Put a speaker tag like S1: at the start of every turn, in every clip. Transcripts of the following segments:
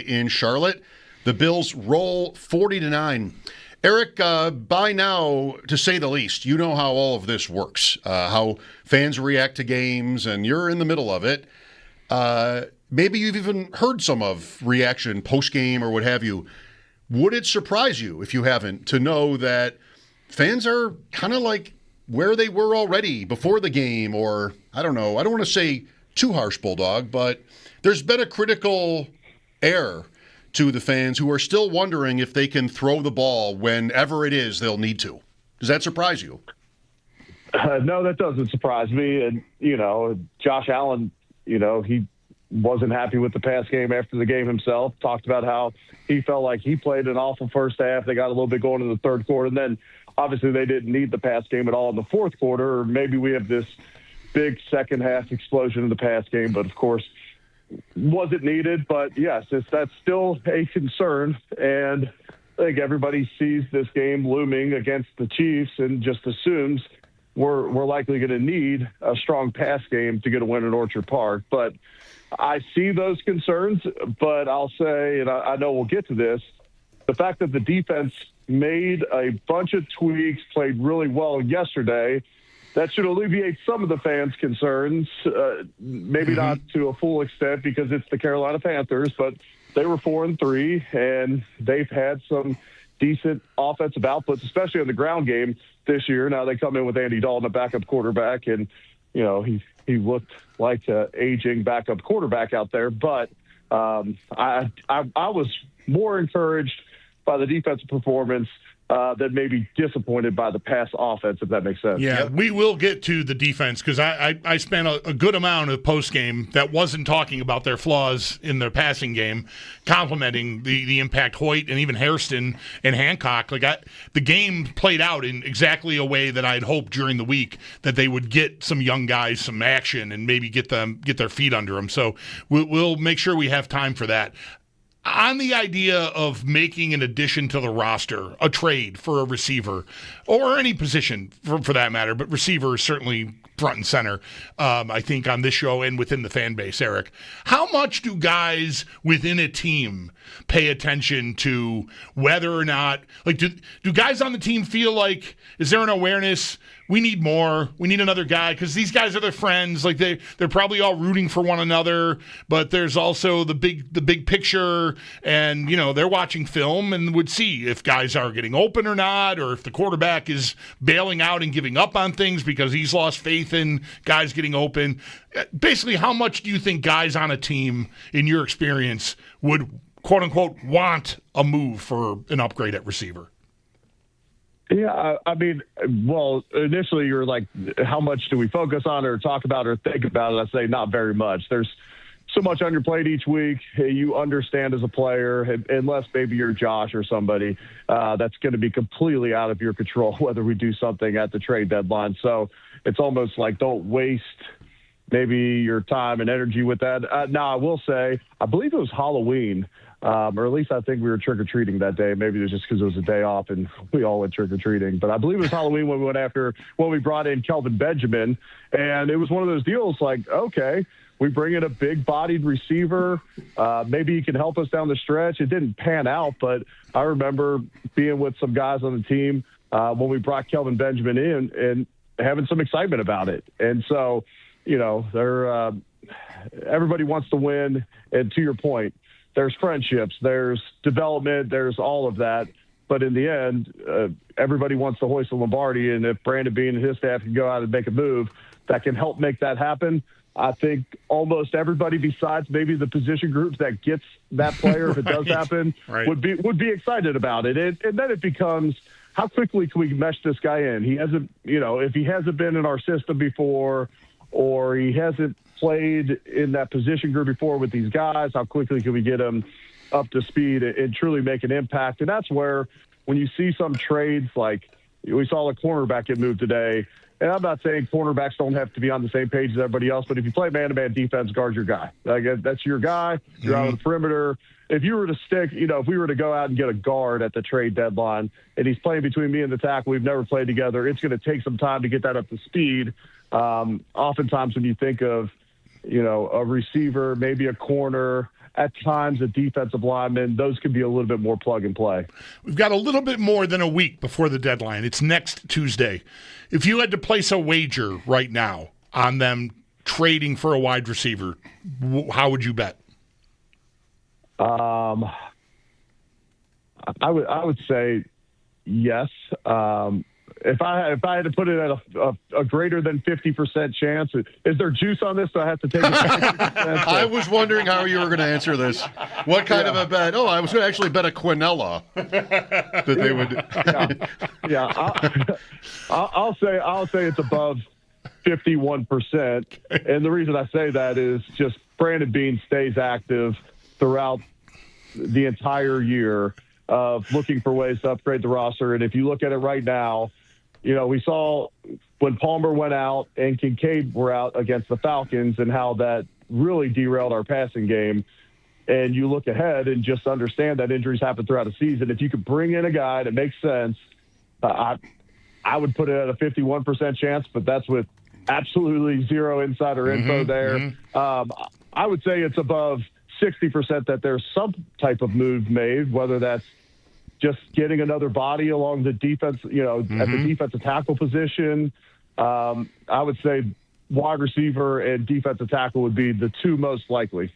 S1: in Charlotte. The Bills roll 40-9. Eric, by now, to say the least, you know how all of this works, how fans react to games, and you're in the middle of it. Maybe you've even heard some of reaction post-game or what have you. Would it surprise you, if you haven't, to know that fans are kind of like where they were already before the game, or, I don't know, I don't want to say too harsh, Bulldog, but there's been a critical air to the fans who are still wondering if they can throw the ball whenever it is they'll need to. Does that surprise you?
S2: No, that doesn't surprise me. And, Josh Allen, he wasn't happy with the pass game after the game himself, talked about how he felt like he played an awful first half. They got a little bit going in the third quarter. And then obviously they didn't need the pass game at all in the fourth quarter. Or maybe we have this big second half explosion in the pass game, but of course wasn't needed. But yes, that's still a concern. And I think everybody sees this game looming against the Chiefs and just assumes we're likely going to need a strong pass game to get a win at Orchard Park. But I see those concerns, but I'll say, and I know we'll get to this, the fact that the defense made a bunch of tweaks, played really well yesterday, that should alleviate some of the fans' concerns, maybe not to a full extent because it's the Carolina Panthers, but they were 4-3, and they've had some decent offensive outputs, especially in the ground game this year. Now they come in with Andy Dalton, a backup quarterback, and, he looked like an aging backup quarterback out there. But I was more encouraged by the defensive performance than maybe disappointed by the pass offense, if that makes sense.
S3: Yeah, we will get to the defense because I spent a good amount of postgame that wasn't talking about their flaws in their passing game, complimenting the impact Hoecht and even Hairston and Hancock. The game played out in exactly a way that I'd hoped during the week, that they would get some young guys some action and maybe get their feet under them. So we'll make sure we have time for that. On the idea of making an addition to the roster, a trade for a receiver, or any position for that matter, but receiver is certainly front and center, I think, on this show and within the fan base, Eric. How much do guys within a team pay attention to whether or not, do guys on the team feel like, is there an awareness, we need more, we need another guy, because these guys are their friends, they're probably all rooting for one another, but there's also the big picture, and they're watching film and would see if guys are getting open or not, or if the quarterback is bailing out and giving up on things because he's lost faith in guys getting open. Basically, how much do you think guys on a team, in your experience, would quote unquote want a move for an upgrade at receiver?
S2: Yeah, initially you're like, how much do we focus on or talk about or think about it? I say not very much. There's so much on your plate each week. You understand as a player, unless maybe you're Josh or somebody, that's going to be completely out of your control whether we do something at the trade deadline. So it's almost like don't waste maybe your time and energy with that. Now, I will say, I believe it was Halloween, or at least I think we were trick-or-treating that day. Maybe it was just because it was a day off and we all went trick-or-treating. But I believe it was Halloween when we brought in Kelvin Benjamin. And it was one of those deals like, okay, we bring in a big-bodied receiver. Maybe he can help us down the stretch. It didn't pan out, but I remember being with some guys on the team when we brought Kelvin Benjamin in and having some excitement about it. And so, everybody wants to win. And to your point, there's friendships, there's development, there's all of that. But in the end, everybody wants to hoist the Lombardi. And if Brandon Beane and his staff can go out and make a move that can help make that happen, I think almost everybody besides maybe the position groups that gets that player, if it does happen, would be excited about it. And then it becomes, how quickly can we mesh this guy in? He hasn't, if he hasn't been in our system before, or he hasn't played in that position group before with these guys, how quickly can we get him up to speed and truly make an impact? And that's where, when you see some trades, like we saw a cornerback get moved today, and I'm not saying cornerbacks don't have to be on the same page as everybody else, but if you play man-to-man defense, guard your guy. That's your guy. You're out on the perimeter. If you were to stick, if we were to go out and get a guard at the trade deadline and he's playing between me and the tackle, we've never played together, it's going to take some time to get that up to speed. Oftentimes when you think of, a receiver, maybe a corner, at times at defensive linemen, those can be a little bit more plug and play.
S3: We've got a little bit more than a week before the deadline. It's next Tuesday. If you had to place a wager right now on them trading for a wide receiver, how would you bet?
S2: I would say yes. If I had to put it at a greater than 50% chance, is there juice on this? Do I have to take it?
S1: I was wondering how you were going to answer this. What kind of a bet? Oh, I was going to actually bet a quinella that they would.
S2: I'll say it's above 51%, and the reason I say that is just Brandon Beane stays active throughout the entire year of looking for ways to upgrade the roster. And if you look at it right now, we saw when Palmer went out and Kincaid were out against the Falcons and how that really derailed our passing game. And you look ahead and just understand that injuries happen throughout the season. If you could bring in a guy that makes sense, I would put it at a 51% chance, but that's with absolutely zero insider info there. I would say it's above 60% that there's some type of move made, whether that's just getting another body along the defense, at the defensive tackle position. I would say wide receiver and defensive tackle would be the two most likely.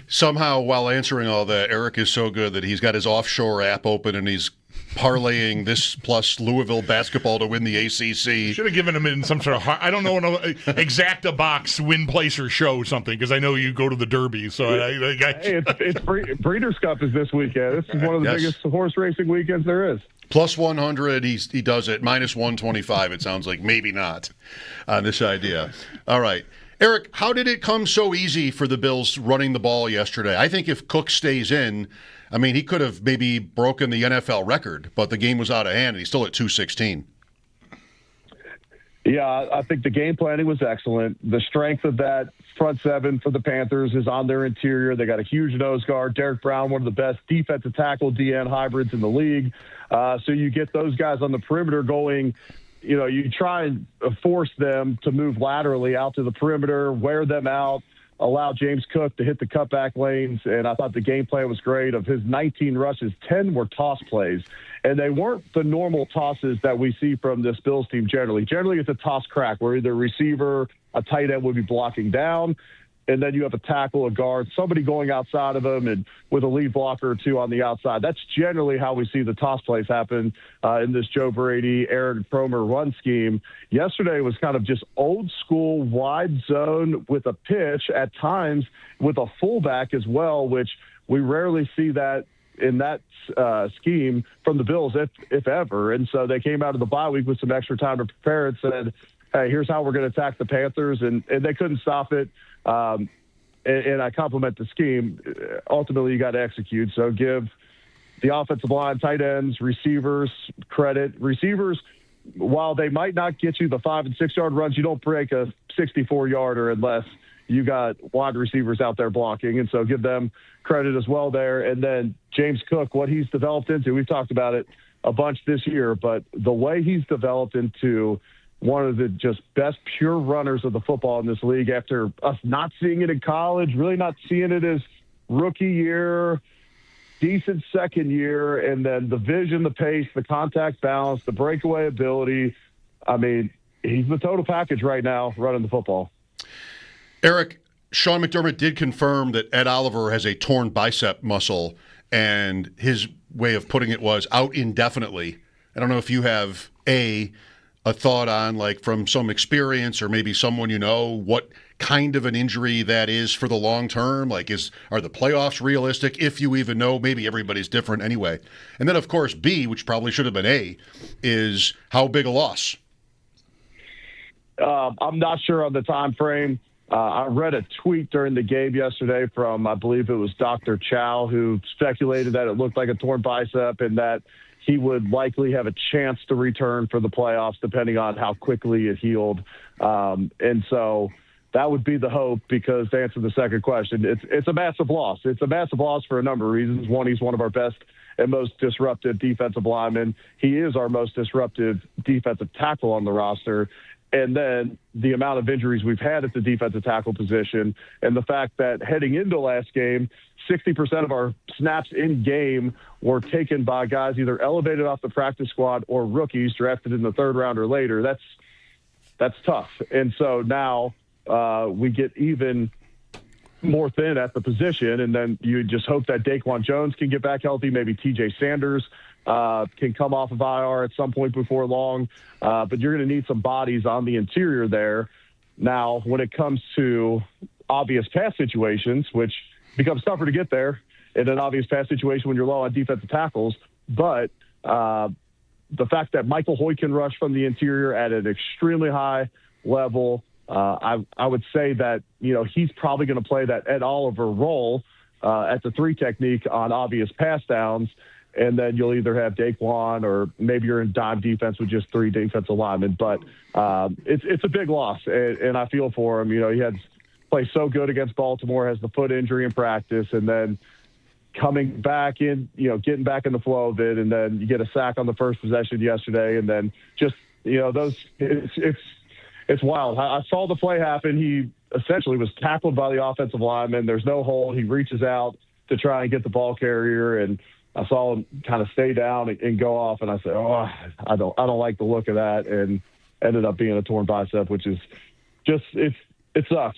S1: Somehow, while answering all that, Eric is so good that he's got his offshore app open and he's parlaying this plus Louisville basketball to win the ACC.
S3: Should have given him in some sort of, I don't know, an exacta box win, place, or show something, because I know you go to the Derby. So
S2: it's Breeders' Cup is this weekend. This is one of the biggest horse racing weekends there is.
S1: Plus 100, he does it. Minus 125, it sounds like. Maybe not on this idea. All right. Eric, how did it come so easy for the Bills running the ball yesterday? I think if Cook stays in, he could have maybe broken the NFL record, but the game was out of hand, and he's still at 216.
S2: Yeah, I think the game planning was excellent. The strength of that front seven for the Panthers is on their interior. They got a huge nose guard. Derek Brown, one of the best defensive tackle DN hybrids in the league. So you get those guys on the perimeter going. You try and force them to move laterally out to the perimeter, wear them out, allow James Cook to hit the cutback lanes. And I thought the game plan was great. Of his 19 rushes, 10 were toss plays. And they weren't the normal tosses that we see from this Bills team generally. Generally, it's a toss crack where either a receiver, a tight end would be blocking down, and then you have a tackle, a guard, somebody going outside of them and with a lead blocker or two on the outside. That's generally how we see the toss plays happen in this Joe Brady, Aaron Kromer run scheme. Yesterday was kind of just old school wide zone with a pitch, at times with a fullback as well, which we rarely see that in that scheme from the Bills, if ever. And so they came out of the bye week with some extra time to prepare and said, hey, here's how we're going to attack the Panthers. And they couldn't stop it. And I compliment the scheme. Ultimately, you got to execute. So give the offensive line, tight ends, receivers credit. Receivers, while they might not get you the 5 and 6 yard runs, you don't break a 64-yarder unless you got wide receivers out there blocking. And so give them credit as well there. And then James Cook, what he's developed into, we've talked about it a bunch this year, but the way he's developed into one of the just best pure runners of the football in this league after us not seeing it in college, really not seeing it as rookie year, decent second year, and then the vision, the pace, the contact balance, the breakaway ability. He's the total package right now running the football.
S1: Eric, Sean McDermott did confirm that Ed Oliver has a torn bicep muscle, and his way of putting it was out indefinitely. I don't know if you have a thought on, like, from some experience or maybe someone what kind of an injury that is for the long term. Like, are the playoffs realistic? If you even know, maybe everybody's different anyway. And then, of course, B, which probably should have been A, is how big a loss?
S2: I'm not sure on the time frame. I read a tweet during the game yesterday from, I believe it was Dr. Chow, who speculated that it looked like a torn bicep and that he would likely have a chance to return for the playoffs depending on how quickly it healed. And so that would be the hope, because to answer the second question, it's a massive loss. It's a massive loss for a number of reasons. One, he's one of our best and most disruptive defensive linemen. He is our most disruptive defensive tackle on the roster. and then the amount of injuries we've had at the defensive tackle position, and the fact that heading into last game, 60% of our snaps in game were taken by guys either elevated off the practice squad or rookies drafted in the third round or later. That's tough. And so now we get even more thin at the position, and then you just hope that Daquan Jones can get back healthy. Maybe TJ Sanders can come off of IR at some point before long. But you're going to need some bodies on the interior there. Now, when it comes to obvious pass situations, which becomes tougher to get there in an obvious pass situation when you're low on defensive tackles, but the fact that Michael Hoecht can rush from the interior at an extremely high level, I would say that, he's probably going to play that Ed Oliver role at the 3 technique on obvious pass downs. And then you'll either have Daquan or maybe you're in dime defense with just 3 defensive linemen. But it's a big loss, and I feel for him. He had played so good against Baltimore, has the foot injury in practice, and then coming back in, getting back in the flow of it, and then you get a sack on the first possession yesterday, and then just, it's wild. I saw the play happen. He essentially was tackled by the offensive lineman. There's no hold. He reaches out to try and get the ball carrier, and I saw him kind of stay down and go off, and I said, I don't like the look of that, and ended up being a torn bicep, which is just it sucks.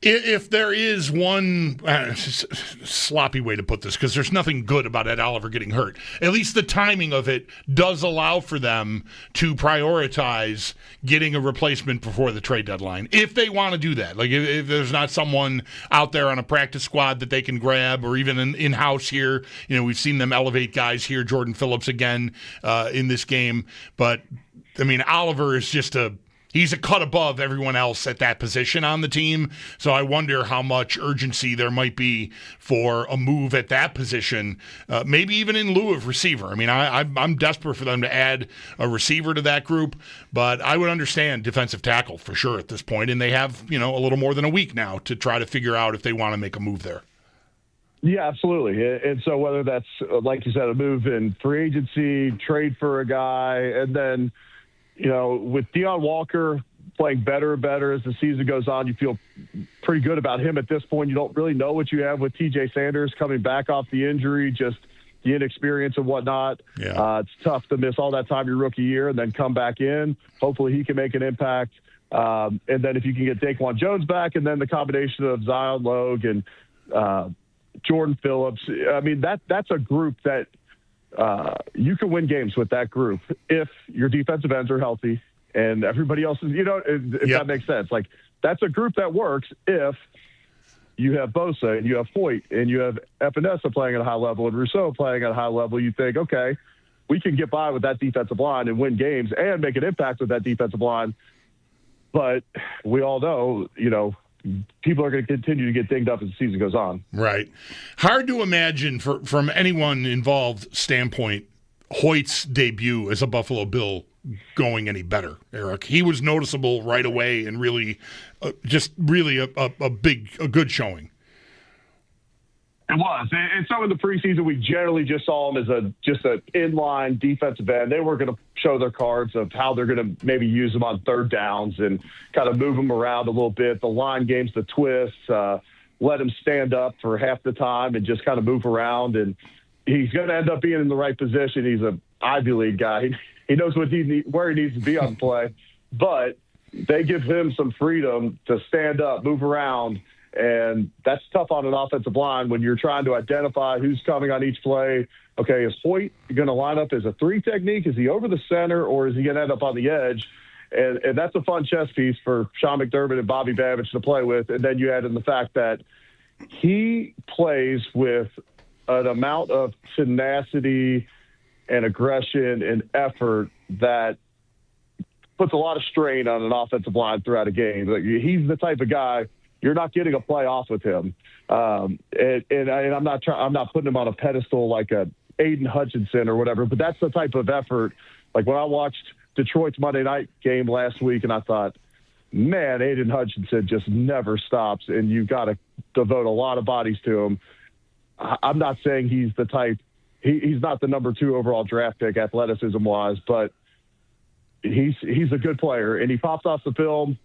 S3: If there is one sloppy way to put this, because there's nothing good about Ed Oliver getting hurt, at least the timing of it does allow for them to prioritize getting a replacement before the trade deadline, if they want to do that. Like if there's not someone out there on a practice squad that they can grab, or even in-house here. We've seen them elevate guys here, Jordan Phillips again in this game. But, Oliver is just he's a cut above everyone else at that position on the team. So I wonder how much urgency there might be for a move at that position, maybe even in lieu of receiver. I'm desperate for them to add a receiver to that group, but I would understand defensive tackle for sure at this point. And they have, a little more than a week now to try to figure out if they want to make a move there.
S2: Yeah, absolutely. And so whether that's, like you said, a move in free agency, trade for a guy, and then, with Deion Walker playing better and better as the season goes on, you feel pretty good about him at this point. You don't really know what you have with TJ Sanders coming back off the injury, just the inexperience and whatnot.
S3: Yeah.
S2: It's tough to miss all that time your rookie year and then come back in. Hopefully he can make an impact. And then if you can get Daquan Jones back, and then the combination of Zion Logue and Jordan Phillips, that's a group that you can win games with that group if your defensive ends are healthy and everybody else is, if that makes sense. Like, that's a group that works if you have Bosa and you have Hoyt and you have Epinesa playing at a high level and Rousseau playing at a high level. You think, okay, we can get by with that defensive line and win games and make an impact with that defensive line. But we all know, people are going to continue to get dinged up as the season goes on.
S3: Right. Hard to imagine from anyone involved standpoint, Hoyt's debut as a Buffalo Bill going any better, Eric. He was noticeable right away and really, a good showing.
S2: It was. And so in the preseason, we generally just saw him as just an inline defensive end. They were going to show their cards of how they're going to maybe use him on third downs and kind of move him around a little bit. The line games, the twists, let him stand up for half the time and just kind of move around. And he's going to end up being in the right position. He's an Ivy League guy. He knows where he needs to be on the play. But they give him some freedom to stand up, move around. And that's tough on an offensive line when you're trying to identify who's coming on each play. Okay, is Hoyt going to line up as a 3 technique? Is he over the center, or is he going to end up on the edge? And that's a fun chess piece for Sean McDermott and Bobby Babich to play with. And then you add in the fact that he plays with an amount of tenacity and aggression and effort that puts a lot of strain on an offensive line throughout a game. Like, he's the type of guy, you're not getting a play off with him. And I'm not putting him on a pedestal like a Aiden Hutchinson or whatever, but that's the type of effort. Like, when I watched Detroit's Monday night game last week, and I thought, man, Aiden Hutchinson just never stops, and you've got to devote a lot of bodies to him. I'm not saying he's the type, he's not the number 2 overall draft pick athleticism-wise, but he's a good player, and he popped off the film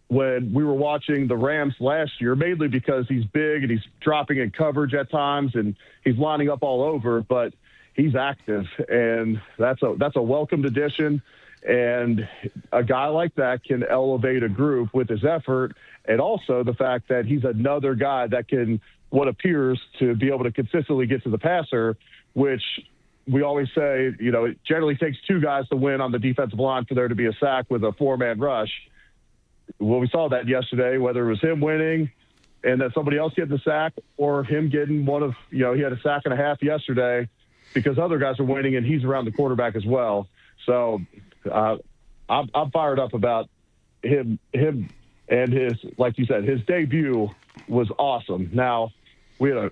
S2: when we were watching the Rams last year, mainly because he's big and he's dropping in coverage at times and he's lining up all over, but he's active, and that's a welcomed addition. And a guy like that can elevate a group with his effort, and also the fact that he's another guy that can, what appears to be able to consistently get to the passer, which we always say, it generally takes two guys to win on the defensive line for there to be a sack with a four-man rush. Well, we saw that yesterday, whether it was him winning and then somebody else getting the sack, or him getting he had a sack and a half yesterday because other guys are winning and he's around the quarterback as well. So I'm fired up about him and his, like you said, his debut was awesome. Now, we had an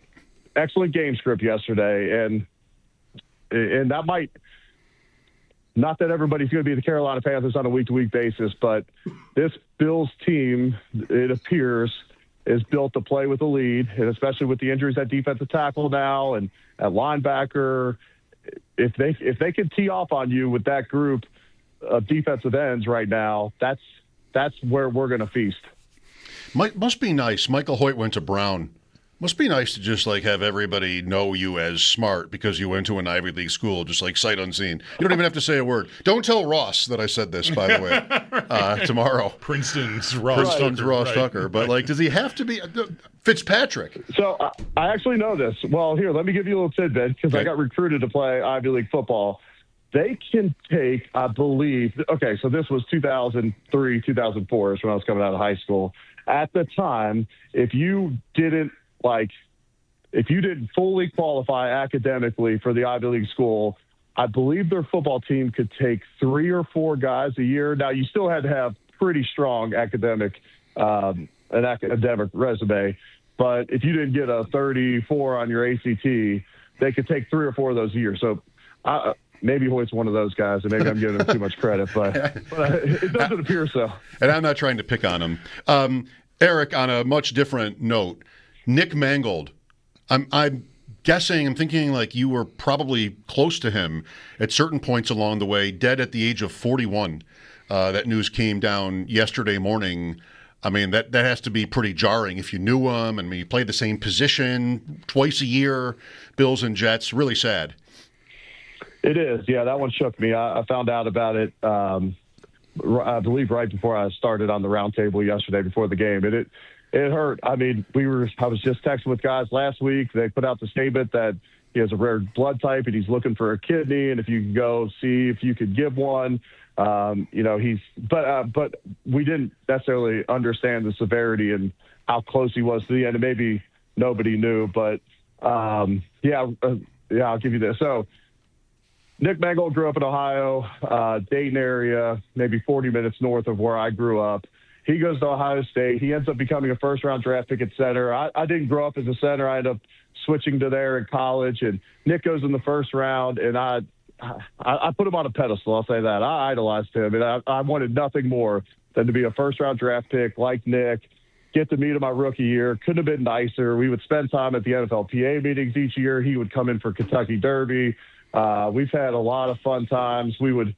S2: excellent game script yesterday, and that might, not that everybody's going to be the Carolina Panthers on a week-to-week basis, but this Bills team, it appears, is built to play with the lead, and especially with the injuries at defensive tackle now and at linebacker. If they can tee off on you with that group of defensive ends right now, that's where we're going to feast.
S1: Must be nice. Michael Hoecht went to Brown. Must be nice to just have everybody know you as smart because you went to an Ivy League school, just sight unseen. You don't even have to say a word. Don't tell Ross that I said this, by the way, tomorrow.
S3: Princeton's Ross
S1: Tucker. But does he have to be Fitzpatrick?
S2: So I actually know this. Well, here, let me give you a little tidbit because I got recruited to play Ivy League football. They can take, I believe, okay, so this was 2003, 2004 is when I was coming out of high school. At the time, if you didn't fully qualify academically for the Ivy League school, I believe their football team could take 3 or 4 guys a year. Now, you still had to have pretty strong academic resume, but if you didn't get a 34 on your ACT, they could take 3 or 4 of those a year. So maybe Hoyt's one of those guys, and maybe I'm giving him too much credit, but it doesn't appear so.
S1: And I'm not trying to pick on him. Eric, on a much different note, Nick Mangold, I'm guessing, I'm thinking you were probably close to him at certain points along the way, dead at the age of 41. That news came down yesterday morning. I mean, that has to be pretty jarring if you knew him. And he played the same position twice a year, Bills and Jets. Really sad.
S2: It is. Yeah, that one shook me. I found out about it, I believe, right before I started on the roundtable yesterday before the game. It hurt. I mean, I was just texting with guys last week. They put out the statement that he has a rare blood type and he's looking for a kidney. And if you can go see if you could give one, but we didn't necessarily understand the severity and how close he was to the end. And maybe nobody knew, but I'll give you this. So Nick Mangold grew up in Ohio, Dayton area, maybe 40 minutes north of where I grew up. He goes to Ohio State. He ends up becoming a first-round draft pick at center. I didn't grow up as a center. I ended up switching to there in college. And Nick goes in the first round, and I put him on a pedestal. I'll say that. I idolized him, and I wanted nothing more than to be a first-round draft pick like Nick, get to meet him my rookie year. Couldn't have been nicer. We would spend time at the NFLPA meetings each year. He would come in for Kentucky Derby. We've had a lot of fun times. We would,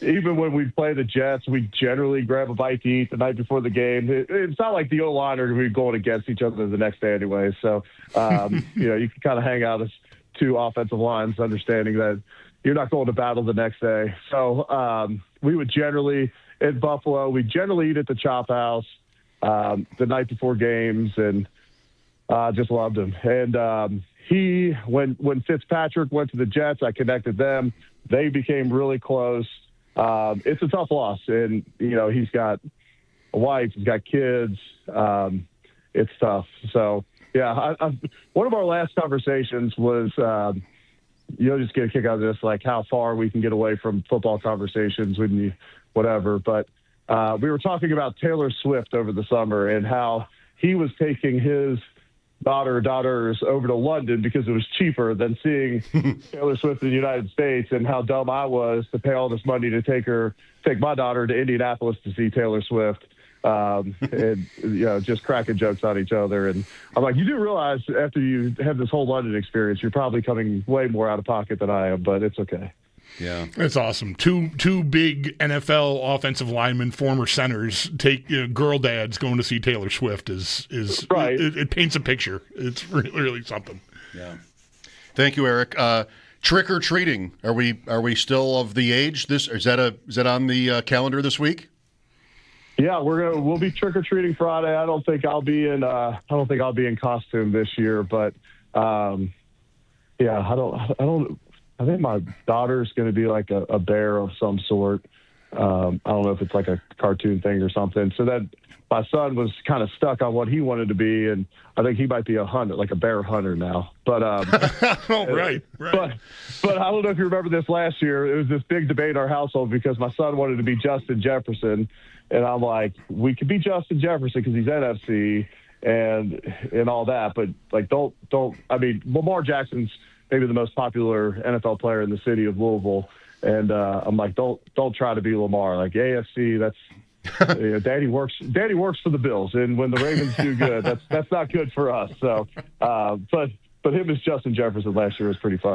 S2: even when we play the Jets, we generally grab a bite to eat the night before the game. It's not like the O-line are going to be going against each other the next day anyway. So, you can kind of hang out as two offensive lines, understanding that you're not going to battle the next day. So we would generally, in Buffalo, we generally eat at the Chop House the night before games, and just loved him. And when Fitzpatrick went to the Jets, I connected them. They became really close. It's a tough loss, and he's got a wife, he's got kids. It's tough. So yeah, one of our last conversations was just get a kick out of this, how far we can get away from football conversations when you whatever. But we were talking about Taylor Swift over the summer and how he was taking his daughters over to London because it was cheaper than seeing Taylor Swift in the United States, and how dumb I was to pay all this money to take my daughter to Indianapolis to see Taylor Swift, and just cracking jokes on each other. And I'm like, you do realize after you have this whole London experience, you're probably coming way more out of pocket than I am, but it's okay.
S1: Yeah.
S3: That's awesome. Two big NFL offensive linemen, former centers, take girl dads going to see Taylor Swift is
S2: right.
S3: It paints a picture. It's really something.
S1: Yeah. Thank you, Eric. Trick or treating. Are we still of the age? Is that on the calendar this week?
S2: Yeah, we'll be trick or treating Friday. I don't think I'll be in costume this year, but yeah, I think my daughter's going to be like a bear of some sort. I don't know if it's like a cartoon thing or something. So that my son was kind of stuck on what he wanted to be, and I think he might be a hunter, like a bear hunter now. But
S3: right.
S2: But I don't know if you remember this last year. It was this big debate in our household because my son wanted to be Justin Jefferson, and I'm like, we could be Justin Jefferson because he's NFC and all that, but like don't. I mean, Lamar Jackson's maybe the most popular NFL player in the city of Louisville. And I'm like, don't try to be Lamar. Like AFC, that's Daddy works for the Bills, and when the Ravens do good, that's not good for us. So, but him as Justin Jefferson last year was pretty fun.